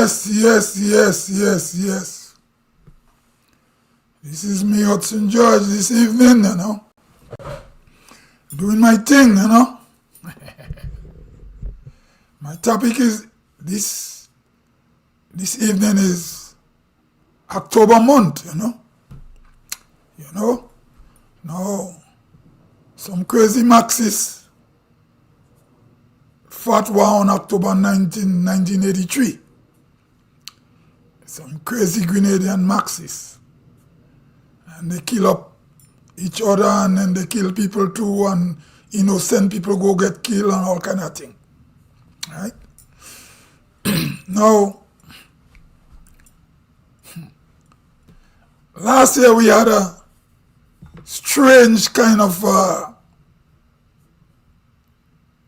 Yes. This is me, Hudson George, this evening, doing my thing, My topic is this evening is October month, Now, some crazy Marxists fatwa on October 19, 1983. Some crazy Grenadian Marxists. And they kill up each other, and then they kill people too, and innocent people go get killed and all kind of thing. Right? Now, last year we had a strange kind of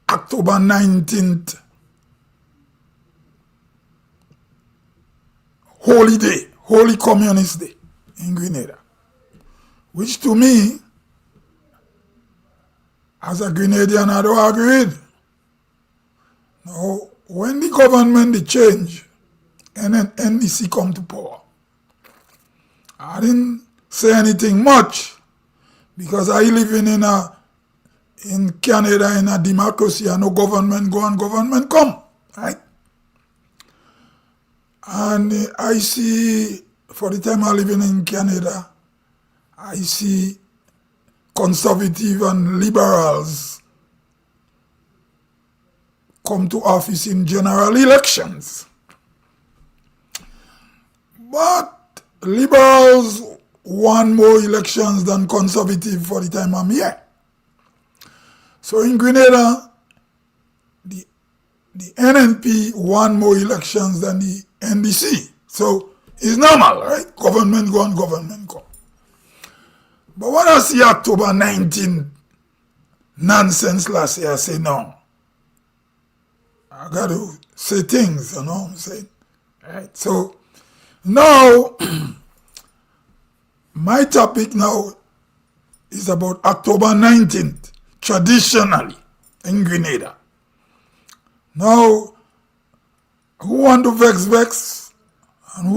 October 19th holy day, Holy Communist Day in Grenada, which to me, as a Grenadian, I don't agree with. Now, when the government they change and then NDC come to power, I didn't say anything much because I living in Canada in a democracy and no government go and government come, right? And I see, for the time I living in Canada, I see conservative and liberals come to office in general elections. But liberals won more elections than conservative for the time I'm here. So in Grenada, the NNP won more elections than the NDC. So it's normal, right? Government go and government come. But when I see October 19 nonsense last year, I say no. I got to say things, what I'm saying? Right? So now, my topic now is about October 19th, traditionally in Grenada. Now, who want to vex, and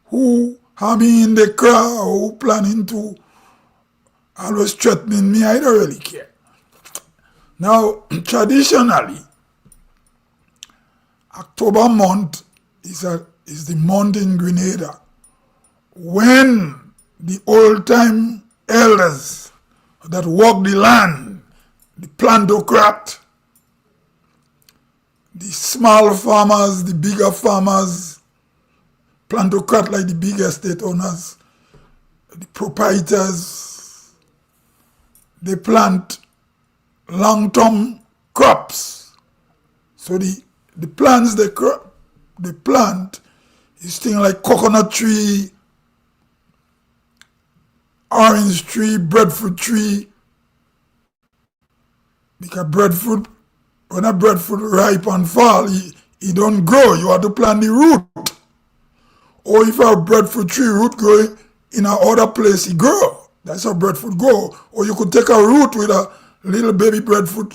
who have me in the crowd, or who planning to always threatening me, I don't really care. Now, traditionally, October month is the month in Grenada when the old-time elders that walk the land, the plantocrat, the small farmers, the bigger farmers, plantocrat like the big estate owners, the proprietors, they plant long-term crops. So the plants they plant is things like coconut tree, orange tree, breadfruit tree. Because breadfruit, when a breadfruit ripe and fall, it don't grow. You have to plant the root. Or if a breadfruit tree root grow in another place, it grow. That's how breadfruit grow. Or you could take a root with a little baby breadfruit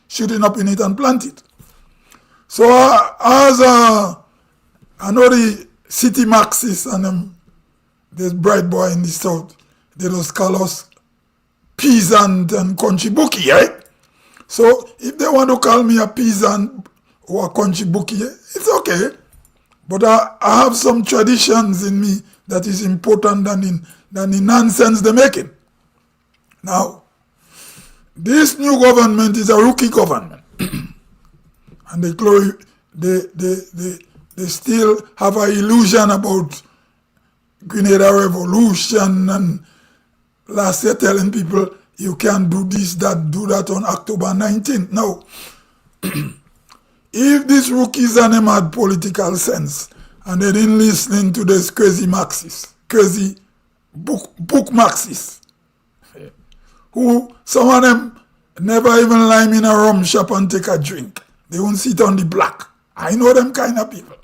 shooting up in it and plant it. So I know the city Marxists and this bright boy in the south, they just call us peasant and country bookie, right? So if they want to call me a peasant or a country bookie, it's okay. But I have some traditions in me that is important than the nonsense they're making. Now, this new government is a rookie government. And they still have an illusion about Grenada revolution, and last year telling people you can't do this, do that on October 19th. Now, if these rookies and them had political sense and they didn't listen to this crazy Marxists, crazy book Marxists, who some of them never even lie in a rum shop and take a drink. They won't sit on the block. I know them kind of people.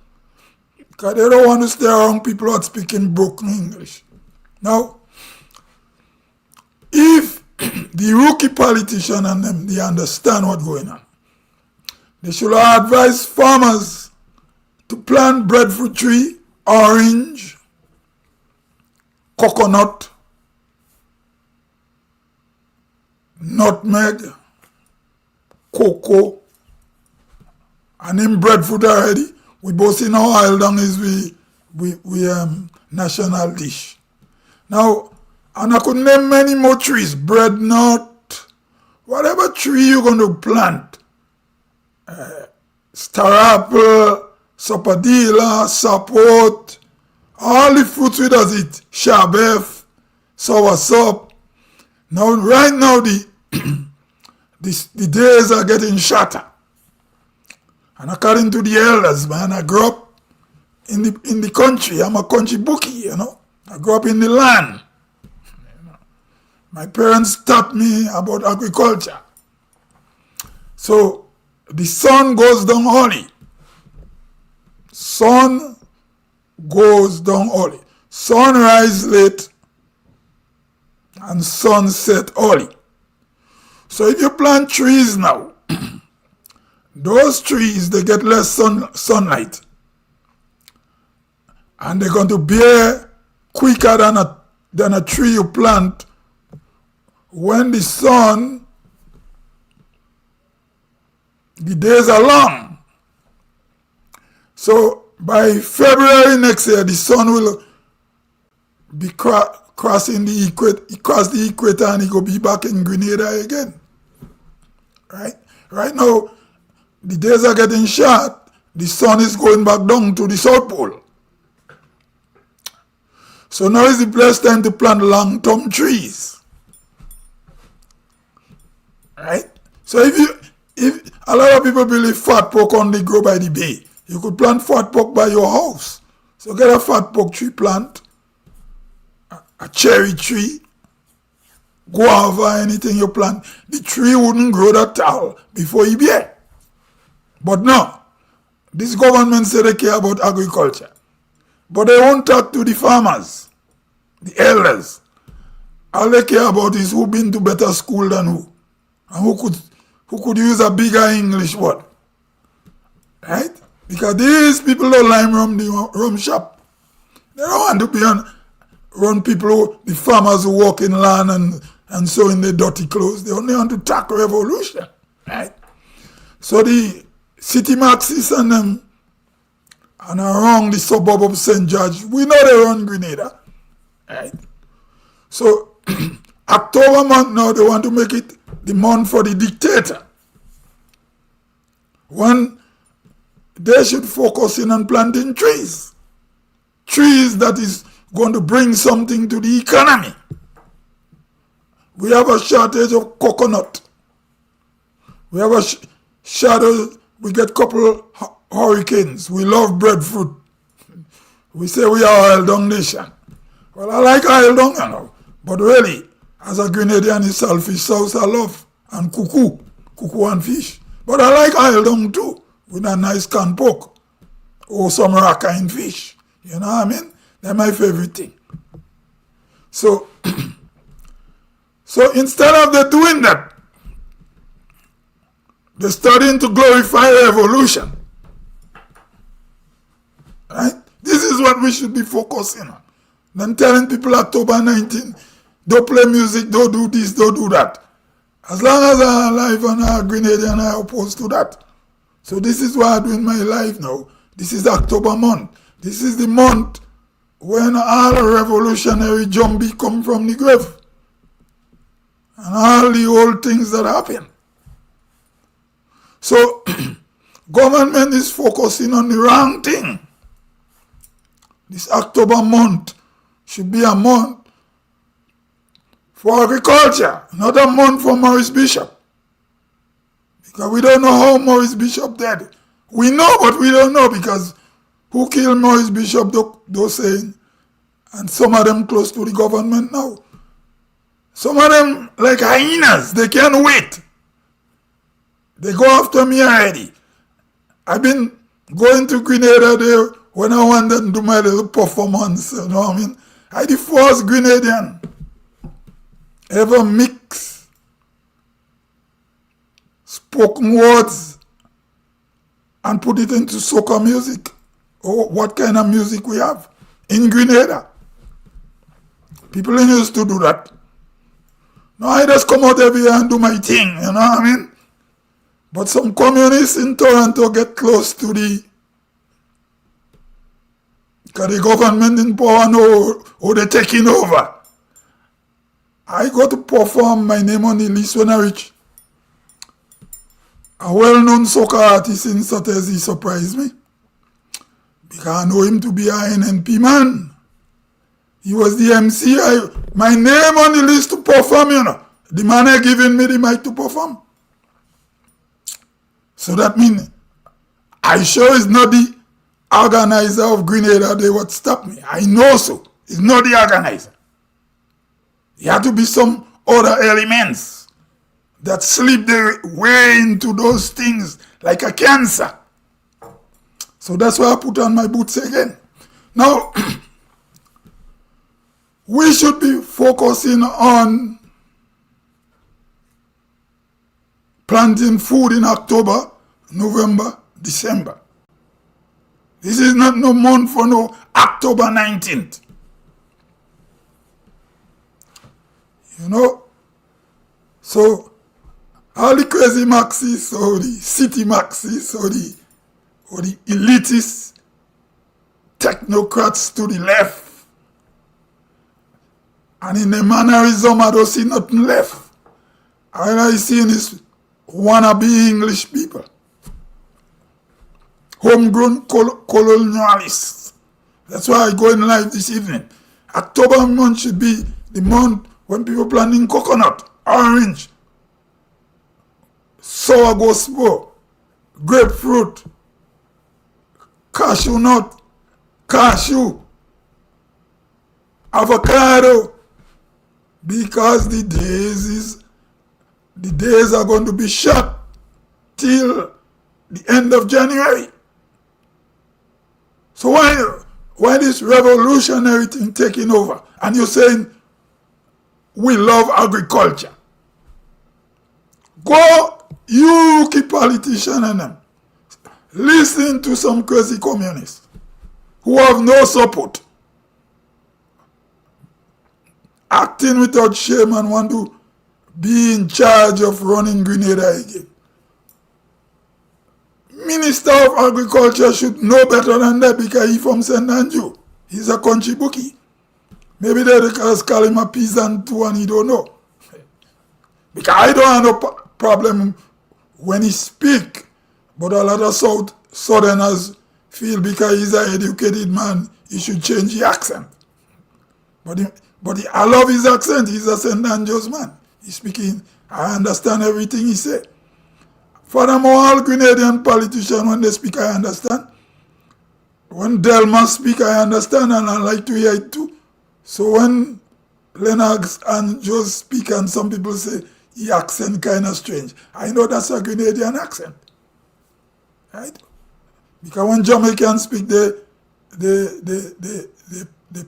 Because they don't want to stay around people who are speaking broken English. Now, if the rookie politician and them, they understand what's going on, they should advise farmers to plant breadfruit tree, orange, coconut, nutmeg, cocoa, and in breadfruit already. We both in our oil down is we national dish. Now, and I could name many more trees, bread nut, whatever tree you're going to plant. Star apple, sapodilla, sapot, all the fruits we does it, shabef, soursop. Now, right now, the days are getting shorter. And according to the elders, man, I grew up in the country. I'm a country bookie, you know. I grew up in the land. My parents taught me about agriculture. So, the sun goes down early. Sun goes down early. Sunrise late and sunset early. So if you plant trees now, those trees, they get less sunlight. And they're going to bear quicker than a tree you plant when the sun, the days are long. So by February next year, the sun will be crossing the equator. He crossed the equator and he will be back in Grenada again. Right now, the days are getting short. The sun is going back down to the South Pole. So now is the best time to plant long-term trees. Right? So if a lot of people believe fat pork only grow by the bay, you could plant fat pork by your house. So get a fat pork tree plant, a cherry tree, guava, anything you plant. The tree wouldn't grow that tall before you bear. But no, this government say they care about agriculture. But they won't talk to the farmers, the elders. All they care about is who been to better school than who. And who could use a bigger English word. Right? Because these people don't like run the rum shop. They don't want to be run people, the farmers who work in land and sew in their dirty clothes. They only want to tackle revolution. Right? So the city Marxists and them and around the suburb of St. George, we know they run Grenada. Right? So October month now, they want to make it the month for the dictator. When they should focus in on planting trees. Trees that is going to bring something to the economy. We have a shortage of coconut. We have a shortage, we get couple hurricanes. We love breadfruit. We say we are oil dung nation. Well, I like oil dung, you know. But really, as a Grenadian, it's selfish sauce I love. And cuckoo and fish. But I like oil dung too, with a nice canned pork. Or some rackine fish. You know what I mean? They're my favorite thing. So, so instead of them doing that, they're starting to glorify revolution. Right? This is what we should be focusing on. Then telling people October 19, don't play music, don't do this, don't do that. As long as I'm alive and I'm a Grenadian, I'm opposed to that. So this is what I do in my life now. This is October month. This is the month when all revolutionary zombie come from the grave. And all the old things that happen. So, government is focusing on the wrong thing. This October month should be a month for agriculture, not a month for Maurice Bishop. Because we don't know how Maurice Bishop died. We know, but we don't know because who killed Maurice Bishop, those saying, and some of them close to the government now. Some of them like hyenas, they can't wait. They go after me already. I've been going to Grenada there when I wanted to do my little performance, you know what I mean? I'm the first Grenadian ever mix spoken words and put it into soca music. or what kind of music we have in Grenada. People used to do that. No, I just come out every year and do my thing, you know what I mean? But some communists in Toronto get close to because the government in power know how they're taking over. I go to perform, my name on the list when I reach. A well-known soca artist in Sutter's, he surprised me. Because I know him to be an NNP man. He was the MC. My name on the list to perform, you know. The man had given me the mic to perform. So that means I sure is not the organizer of Grenada. They would stop me. I know so. It's not the organizer. There had to be some other elements that slip their way into those things like a cancer. So that's why I put on my boots again. Now, we should be focusing on planting food in October, November, December. This is not no month for no October 19th. You know? So, all the crazy Marxists or the city Marxists or the elitist technocrats to the left, and in the mannerism I don't see nothing left. All I see is wannabe English people, homegrown colonialists. That's why I go in live this evening. October month should be the month when people planting coconut, orange, sour spore, grapefruit, cashew nut, cashew, avocado, because the days are going to be short till the end of January. So why this revolutionary thing taking over? And you're saying we love agriculture. Go, you rookie politician and them, listen to some crazy communists who have no support, acting without shame and want to be in charge of running Grenada again. Minister of Agriculture should know better than that because he's from St. Andrew. He's a country bookie. Maybe they just call him a peasant too and he don't know. Because I don't have no problem when he speak, but a lot of Southerners feel because he's an educated man, he should change the accent. But I love his accent. He's a St. Andrews man. He's speaking, I understand everything he said. Furthermore, all Grenadian politicians, when they speak, I understand. When Delma speak, I understand and I like to hear it too. So when Lennox and Joe speak and some people say, he accent kind of strange, I know that's a Grenadian accent. Right? Because when Jamaicans speak the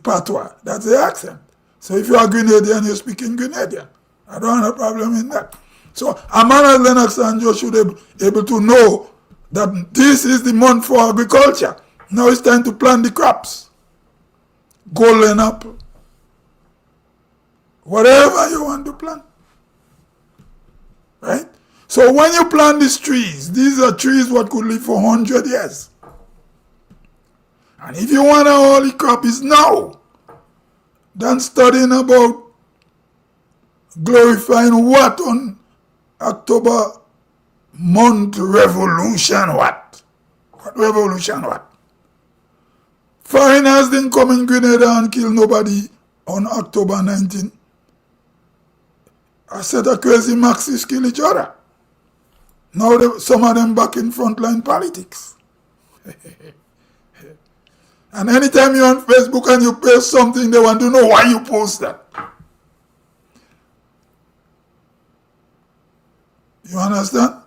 patois, that's the accent. So if you are Grenadian, you're speaking Grenadian. I don't have a problem in that. So a man like Lennox and Joe should be able to know that this is the month for agriculture. Now it's time to plant the crops. Golden apple. Whatever you want to plant. Right? So when you plant these trees, these are trees what could live for 100 years. And if you want a holy crop, it's now. Than studying about glorifying what on October month revolution what? What revolution what? Foreigners didn't come in Grenada and kill nobody on October 19. A set of crazy Marxists kill each other. Now some of them back in frontline politics. And anytime you're on Facebook and you post something, they want to know why you post that. You understand?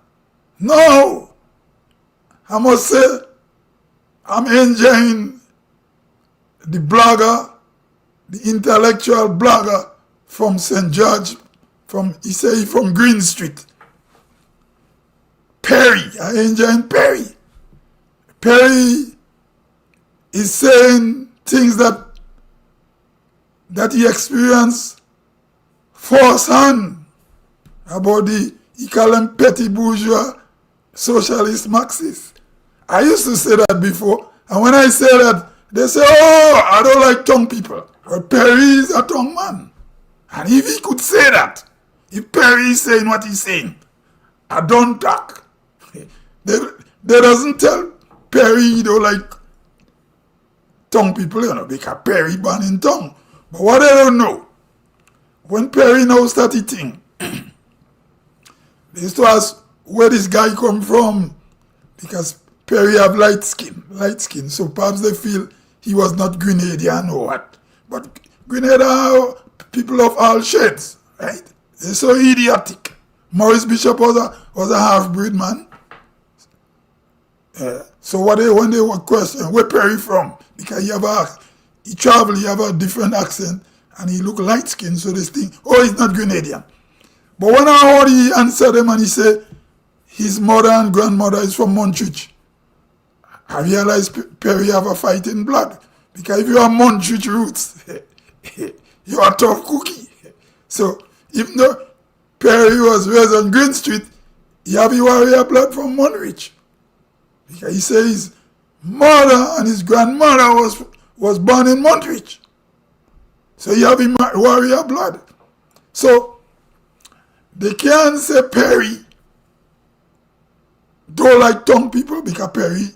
No. I must say, I'm enjoying the blogger, the intellectual blogger from St. George, from Green Street. Perry. I enjoy Perry. Perry is saying things that he experienced firsthand about he call them petty bourgeois, socialist, Marxist. I used to say that before, and when I say that, they say, oh, I don't like tongue people. But Perry is a tongue man. And if he could say that, if Perry is saying what he's saying, I don't talk. They doesn't tell Perry he don't like tongue people, because Perry born in tongue. But what they don't know, when Perry now start eating, they used to ask where this guy come from, because Perry have light skin. So perhaps they feel he was not Grenadian or what. But Grenada are people of all shades, right? They're so idiotic. Maurice Bishop was a half-breed man. So when they were questioning where Perry from, because he travel, he have a different accent, and he look light skinned, so they think, oh, he's not Grenadian. But when I heard he answered them and he said his mother and grandmother is from Montreal, I realized Perry have a fighting blood. Because if you have Montreal roots, you are a tough cookie. So even though Perry was raised on Green Street, he have a warrior blood from Montreal. Because he says his mother and his grandmother was born in Montreal. So he have a warrior blood. So they can't say Perry don't like tongue people because Perry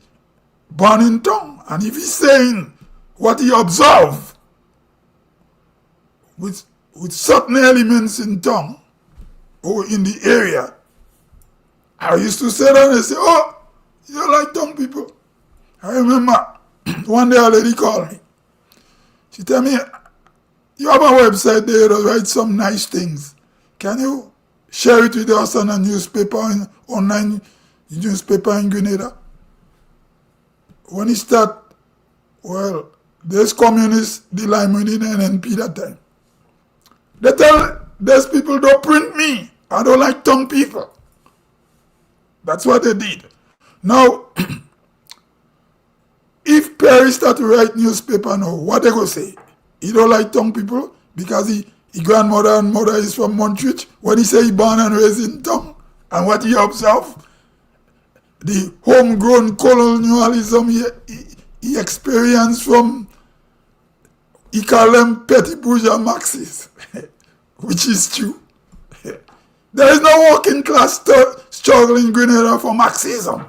born in tongue. And if he's saying what he observed with certain elements in tongue or in the area, I used to say that and say, oh, you don't like tongue people. I remember one day a lady called me. She tell me, you have a website there that write some nice things. Can you share it with us on a newspaper, online newspaper in Grenada? When he start, well, there's communists, the line within NNP that time. They tell those people, don't print me. I don't like tongue people. That's what they did. Now, if Perry start to write newspaper now, what they go say? He don't like tongue people because his grandmother and mother is from Montreal. When he say he born and raised in tongue, and what he observed, the homegrown colonialism he experienced from, he call them petty bourgeois Marxists, which is true. There is no working class struggle in Grenada for Marxism.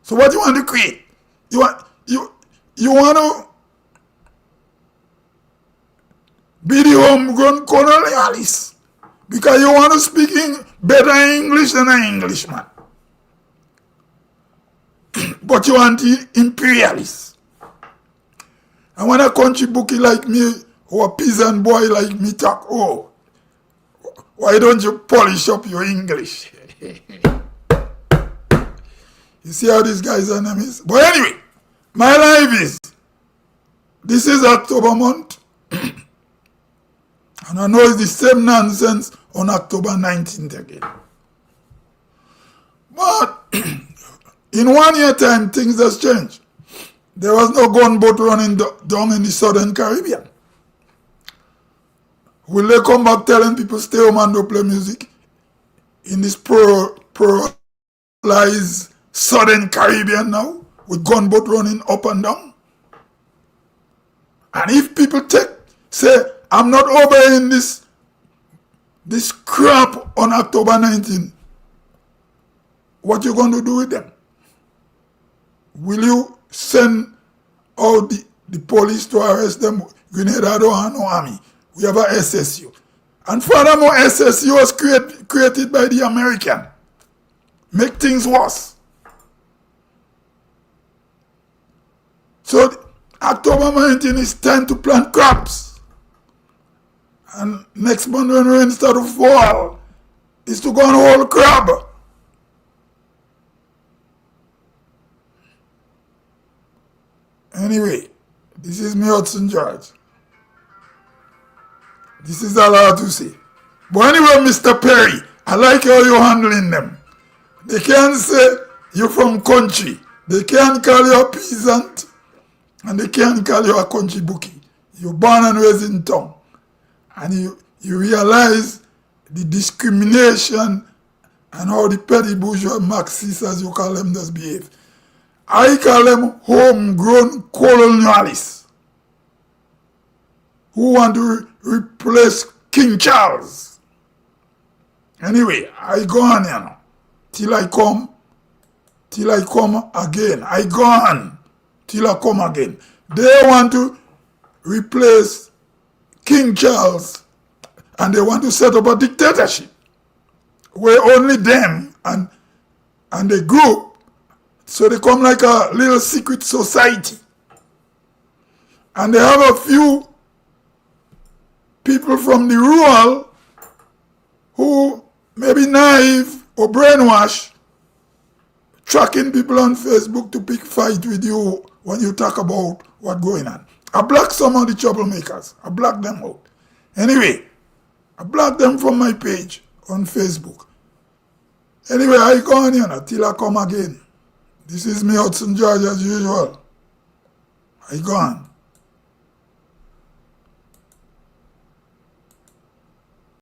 So what do you want to create? You want to be the homegrown colonialist because you want to speak better English than an Englishman. But you want the imperialist. And when a country bookie like me or a peasant boy like me talk, oh, why don't you polish up your English? You see how this guy's name is? But anyway, my life is, this is October month. And I know it's the same nonsense on October 19th again. But in 1 year time, things has changed. There was no gunboat running down in the Southern Caribbean. Will they come back telling people stay home and don't play music in this pluralized Southern Caribbean now with gunboat running up and down? And if people say, I'm not obeying this crap on October 19, what you going to do with them? Will you send out the police to arrest them? Grenada don't have no army. We have a SSU. And furthermore, SSU was created by the American. Make things worse. So October 19 is time to plant crops. And next month when rain start to fall, is to go and hold crab. Anyway, this is me, Hudson George. This is all I have to say. But anyway, Mr. Perry, I like how you're handling them. They can't say you're from country. They can't call you a peasant. And they can't call you a country bookie. You're born and raised in town. And you realize the discrimination and how the petty bourgeois Marxists, as you call them, does behave. I call them homegrown colonialists who want to replace King Charles. Anyway, I go on, till I come again. I go on till I come again. They want to replace King Charles and they want to set up a dictatorship where only them and the group, so they come like a little secret society. And they have a few people from the rural who may be naive or brainwashed, tracking people on Facebook to pick fight with you when you talk about what's going on. I block some of the troublemakers. I block them out. Anyway, I block them from my page on Facebook. Anyway, I go on till I come again. This is me, Hudson George, as usual. I go on.